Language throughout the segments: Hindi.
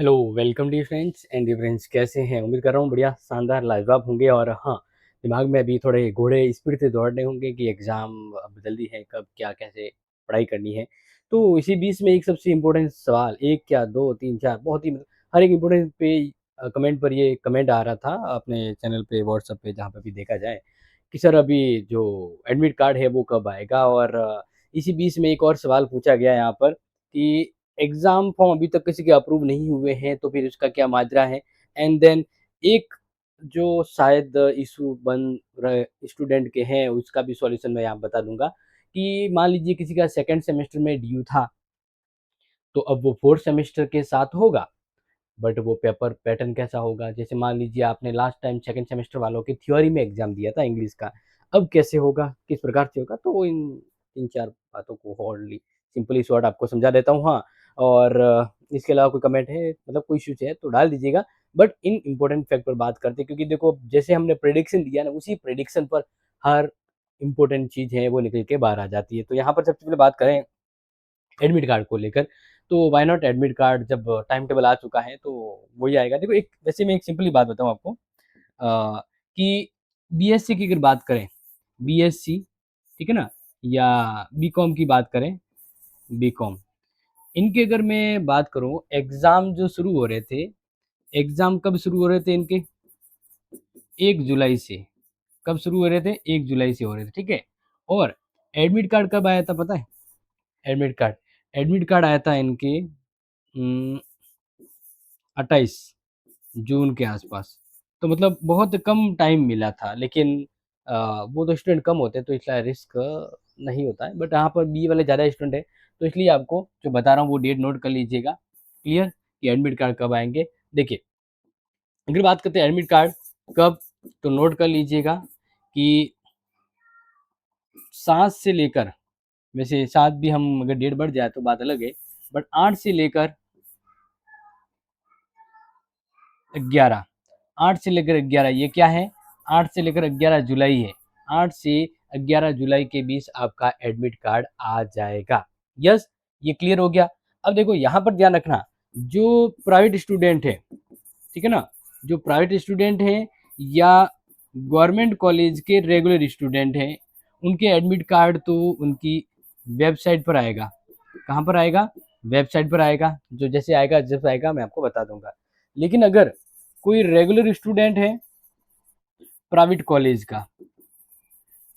Hello, welcome D friends and D friends कैसे हैं? उम्मीद कर रहा हूँ बढ़िया, शानदार, लाजवाब होंगे और हाँ, दिमाग में अभी थोड़े घोड़े स्पीड से दौड़ रहे होंगे कि एग्ज़ाम अब जल्दी है, कब क्या कैसे पढ़ाई करनी है। तो इसी बीच में एक सबसे इम्पोर्टेंट सवाल, 1 क्या 2, 3, 4 बहुत ही हर एक इम्पोर्टेंट पे कमेंट पर ये कमेंट आ रहा था अपने चैनल पे, व्हाट्सएप पे जहाँ पे भी देखा जाए कि सर अभी जो एडमिट कार्ड है वो कब आएगा? और इसी बीच में एक और सवाल पूछा गया यहाँ पर कि एग्ज़ाम फॉर्म अभी तक किसी के अप्रूव नहीं हुए हैं, तो फिर उसका क्या माजरा है? एंड देन एक जो शायद इश्यू बन रहे स्टूडेंट के हैं, उसका भी सॉल्यूशन मैं यहाँ बता दूँगा कि मान लीजिए किसी का सेकंड सेमेस्टर में ड्यू था, तो अब वो 4th सेमेस्टर के साथ होगा, बट वो पेपर पैटर्न कैसा होगा? जैसे मान लीजिए आपने लास्ट टाइम सेकंड सेमेस्टर वालों की थ्योरी में एग्ज़ाम दिया था इंग्लिश का, अब कैसे होगा? किस प्रकार से होगा? तो इन 3-4 बातों को हॉर्डली सिंपली शॉर्ट आपको समझा देता हूँ। हाँ, और इसके अलावा कोई कमेंट है मतलब कोई इश्यूज़ है तो डाल दीजिएगा। बट इन इम्पोर्टेंट फैक्ट पर बात करते हैं क्योंकि देखो जैसे हमने प्रेडिक्शन दिया ना, उसी प्रेडिक्शन पर हर इम्पोर्टेंट चीज़ है वो निकल के बाहर आ जाती है। तो यहाँ पर सबसे पहले बात करें एडमिट कार्ड को लेकर, तो व्हाई नॉट एडमिट कार्ड जब टाइम टेबल आ चुका है तो वही आएगा। देखो एक वैसे मैं एक सिंपली बात बताऊँ आपको कि बीएससी की अगर बात करें, बीएससी ठीक है ना? या बीकॉम की बात करें, बीकॉम इनकी अगर मैं बात करूँ एग्ज़ाम जो शुरू हो रहे थे, एग्ज़ाम कब शुरू हो रहे थे इनके? 1 जुलाई से। कब शुरू हो रहे थे? 1 जुलाई से हो रहे थे, ठीक है? और एडमिट कार्ड कब आया था पता है? एडमिट कार्ड, एडमिट कार्ड आया था इनके 28 जून के आसपास। तो मतलब बहुत कम टाइम मिला था लेकिन वो तो स्टूडेंट कम होते हैं तो इसलिए रिस्क नहीं होता है। बट यहाँ पर बी वाले ज़्यादा स्टूडेंट हैं तो इसलिए आपको जो बता रहा हूँ वो डेट नोट कर लीजिएगा। क्लियर? कि एडमिट कार्ड कब आएँगे। देखिए, अगर बात करते हैं एडमिट कार्ड कब, तो नोट कर लीजिएगा कि 7 से लेकर, वैसे 7 भी हम अगर डेट बढ़ जाए तो बात अलग है, बट 8 से लेकर 11, 8 से लेकर 11 ये क्या है? 8 से लेकर 11 जुलाई है। 8 से 11 जुलाई के बीच आपका एडमिट कार्ड आ जाएगा। यस, ये क्लियर हो गया। अब देखो यहाँ पर ध्यान रखना, जो प्राइवेट स्टूडेंट है, ठीक है ना? जो प्राइवेट स्टूडेंट हैं या गवर्नमेंट कॉलेज के रेगुलर स्टूडेंट हैं, उनके एडमिट कार्ड तो उनकी वेबसाइट पर आएगा। कहाँ पर आएगा? वेबसाइट पर आएगा। जो जैसे आएगा, जब आएगा मैं आपको बता दूँगा। लेकिन अगर कोई रेगुलर स्टूडेंट है प्राइवेट कॉलेज का,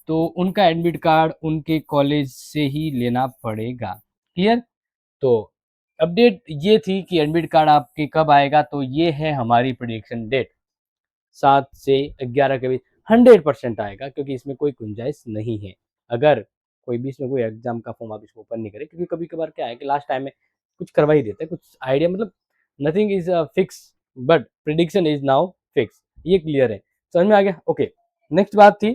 तो उनका एडमिट कार्ड उनके कॉलेज से ही लेना पड़ेगा। क्लियर? तो अपडेट ये थी कि एडमिट कार्ड आपके कब आएगा, तो ये है हमारी प्रेडिक्शन डेट। 7 से 11 के बीच 100% आएगा क्योंकि इसमें कोई गुंजाइश नहीं है। अगर कोई बीच में कोई एग्ज़ाम का फॉर्म आप इसको ओपन नहीं करें क्योंकि कभी-कभार क्या है कि लास्ट टाइम में कुछ करवा ही देते हैं, कुछ आइडिया मतलब nothing is fix but prediction is now fix. ये क्लियर है। समझ में आ गया? ओके। नेक्स्ट बात थी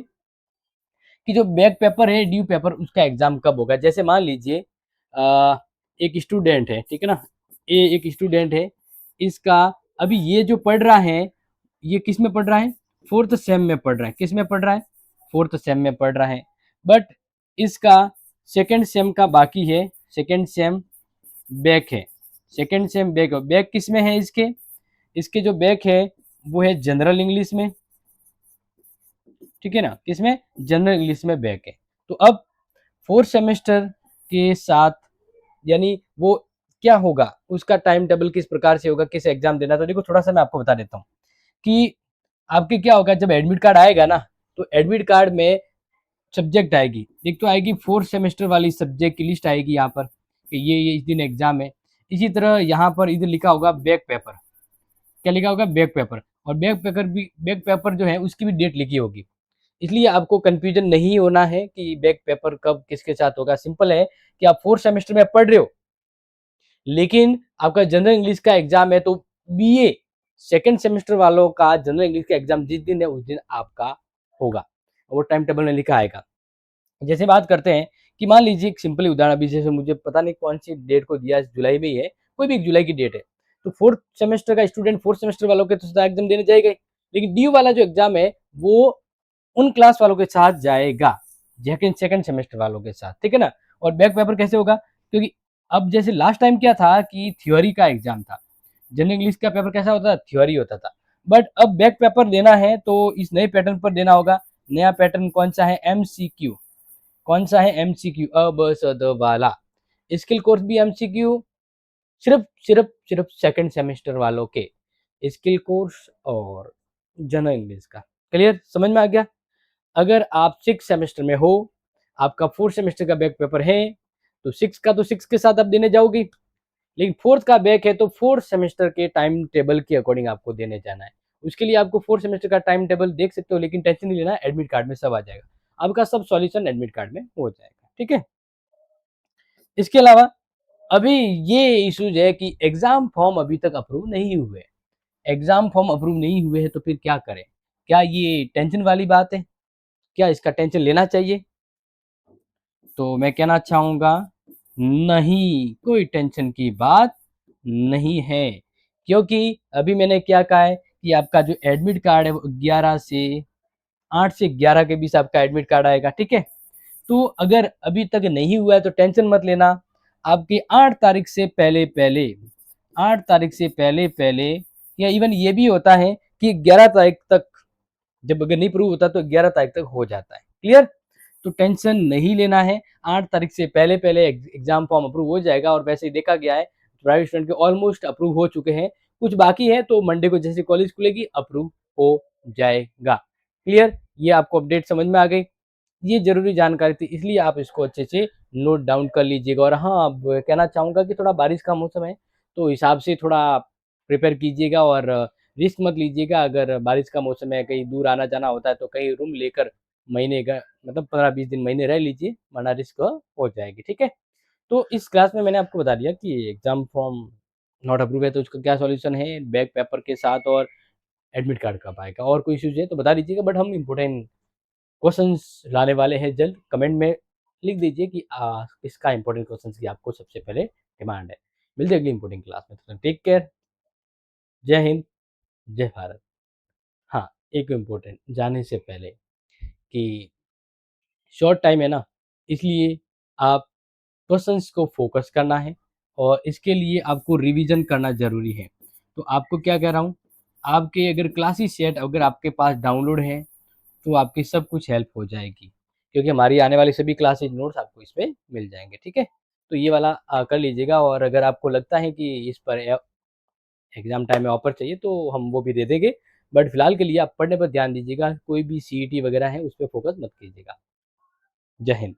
कि जो बैक पेपर है, ड्यू पेपर उसका एग्ज़ाम कब होगा? जैसे मान लीजिए एक स्टूडेंट है, ठीक है ना? ए एक स्टूडेंट है, इसका अभी ये जो पढ़ रहा है, ये किस में पढ़ रहा है? 4th सेम में पढ़ रहा है। किस में पढ़ रहा है? 4th सेम में पढ़ रहा है। बट इसका सेकंड सेम का बाकी है, सेकंड सेम बैक है। सेकंड सेम बैक है। बैक किस में है इसके? इसके जो बैक है, वो है जनरल इंग्लिश में। ठीक है ना? किसमें? जनरल इंग्लिश में बैक है। तो अब 4th सेमेस्टर के साथ यानी वो क्या होगा? उसका टाइम टेबल किस प्रकार से होगा? किस एग्ज़ाम देना है? तो देखो थोड़ा-सा मैं आपको बता देता हूँ कि आपके क्या होगा जब एडमिट कार्ड आएगा ना, तो एडमिट कार्ड में सब्जेक्ट आएगी। एक तो आएगी 4th सेमेस्टर वाली सब्जेक्ट की लिस्ट आएगी यहाँ पर कि ये इस दिन एग्ज़ाम है। इसी तरह यहाँ पर इधर लिखा होगा बैक पेपर। क्या लिखा होगा? Back paper. और बैक पेपर जो है उसकी भी डेट लिखी होगी। इसलिए आपको कन्फ्यूजन नहीं होना है कि बैक पेपर कब किसके साथ होगा। सिंपल है कि आप 4th सेमेस्टर में पढ़ रहे हो, लेकिन आपका जनरल इंग्लिश का एग्ज़ाम है तो बीए सेकंड सेमेस्टर वालों का जनरल इंग्लिश का एग्ज़ाम जिस दिन है उस दिन आपका होगा। वो टाइम टेबल में लिखा आएगा। जैसे बात करते हैं कि मान लीजिए एक सिंपल उदाहरण, अभी जैसे मुझे पता नहीं कौन-सी डेट को दिया है, जुलाई में ही है, कोई भी एक जुलाई की डेट है। तो 4th सेमेस्टर का स्टूडेंट 4th सेमेस्टर वालों के तो सीधा एग्ज़ाम देने जाएगा ही। लेकिन ड्यू वाला जो एग्ज़ाम है वो उन क्लास वालों के साथ जाएगा, सेकंड सेकंड सेमेस्टर वालों के साथ, ठीक है ना? और बैक पेपर कैसे होगा? क्योंकि अब जैसे लास्ट टाइम क्या था कि थ्योरी का एग्ज़ाम था। जनरल इंग्लिश का पेपर कैसा होता था, थ्योरी होता था। बट अब बैक पेपर देना है तो इस नए पैटर्न पर देना होगा। नया पैटर्न कौन सा है, एमसीक्यू। कौन सा है, एमसीक्यू, अ ब स द वाला। स्किल कोर्स भी एमसीक्यू, सिर्फ सेकंड सेमेस्टर वालों के स्किल कोर्स और जनरल इंग्लिश का। क्लियर, समझ में आ गया। अगर आप 6 सेमेस्टर में हो, आपका 4 सेमेस्टर का बैक पेपर है, तो 6 का तो 6 के साथ आप देने जाओगे, लेकिन 4th का बैक है तो 4 सेमेस्टर के टाइम टेबल के अकॉर्डिंग आपको देने जाना है। उसके लिए आपको 4 सेमेस्टर का टाइम टेबल देख सकते हो, लेकिन टेंशन नहीं लेना, एडमिट कार्ड में सब आ जाएगा। आपका सब सॉल्यूशन एडमिट कार्ड में हो जाएगा, ठीक है। इसके अलावा अभी ये इश्यूज है कि एग्जाम फॉर्म अभी तक अप्रूव नहीं हुए। एग्जाम फॉर्म अप्रूव नहीं हुए हैं तो फिर क्या करें? क्या ये टेंशन वाली बात है? क्या इसका टेंशन लेना चाहिए? तो मैं कहना चाहूँगा, नहीं, कोई टेंशन की बात नहीं है। क्योंकि अभी मैंने क्या कहा है कि आपका जो एडमिट कार्ड है वो 8 से 11 के बीच आपका एडमिट कार्ड आएगा, ठीक है। तो अगर अभी तक नहीं हुआ है तो टेंशन मत लेना। आपकी 8 तारीख से पहले पहले, 8 तारीख से पहले पहले, या इवन ये भी होता है कि 11 तारीख तक, जब अगर नहीं प्रूव होता तो 11 तारीख तक हो जाता है। क्लियर, तो टेंशन नहीं लेना है। 8 तारीख से पहले पहले एग्जाम फॉर्म अप्रूव हो जाएगा। और वैसे ही देखा गया है प्राइवेट स्टूडेंट के ऑलमोस्ट अप्रूव हो चुके हैं, कुछ बाकी है, तो मंडे को जैसे कॉलेज खुलेगी अप्रूव हो जाएगा। क्लियर, ये आपको अपडेट समझ में आ गई। ये जरूरी जानकारी थी, इसलिए आप इसको अच्छे से नोट डाउन कर लीजिएगा। और हाँ, अब कहना चाहूँगा कि थोड़ा बारिश का मौसम है, तो हिसाब से थोड़ा प्रिपेयर कीजिएगा और रिस्क मत लीजिएगा। अगर बारिश का मौसम है, कहीं दूर आना जाना होता है, तो कहीं रूम लेकर महीने का मतलब 15-20 दिन, महीने रह लीजिए, वरना रिस्क हो जाएगी, ठीक है। तो इस क्लास में मैंने आपको बता दिया कि एग्जाम फॉर्म नॉट अप्रूव है तो उसका क्या सॉल्यूशन है बैक पेपर के साथ, और एडमिट कार्ड कब आएगा। और कोई इश्यूज है तो बता दीजिएगा, बट हम इम्पोर्टेंट क्वेश्चंस लाने वाले हैं जल्द। कमेंट में लिख दीजिए कि इसका इंपॉर्टेंट क्वेश्चंस की आपको सबसे पहले डिमांड है। मिलते हैं अगली इंपॉर्टेंट क्लास में, तो टेक केयर, जय हिंद, जय भारत। हाँ, एक इम्पोर्टेंट जाने से पहले कि शॉर्ट टाइम है ना, इसलिए आप क्वेश्चंस को फोकस करना है, और इसके लिए आपको रिवीजन करना ज़रूरी है। तो आपको क्या कह रहा हूँ, आपके अगर क्लासेस सेट अगर आपके पास डाउनलोड है तो आपकी सब कुछ हेल्प हो जाएगी, क्योंकि हमारी आने वाली सभी क्लासेज नोट्स आपको इसमें मिल जाएंगे, ठीक है। तो ये वाला कर लीजिएगा। और अगर आपको लगता है कि इस पर एग्जाम टाइम में ऑफर चाहिए तो हम वो भी दे देंगे, बट फिलहाल के लिए आप पढ़ने पर ध्यान दीजिएगा। कोई भी सीईटी वगैरह है उस पर फोकस मत कीजिएगा। जय हिंद।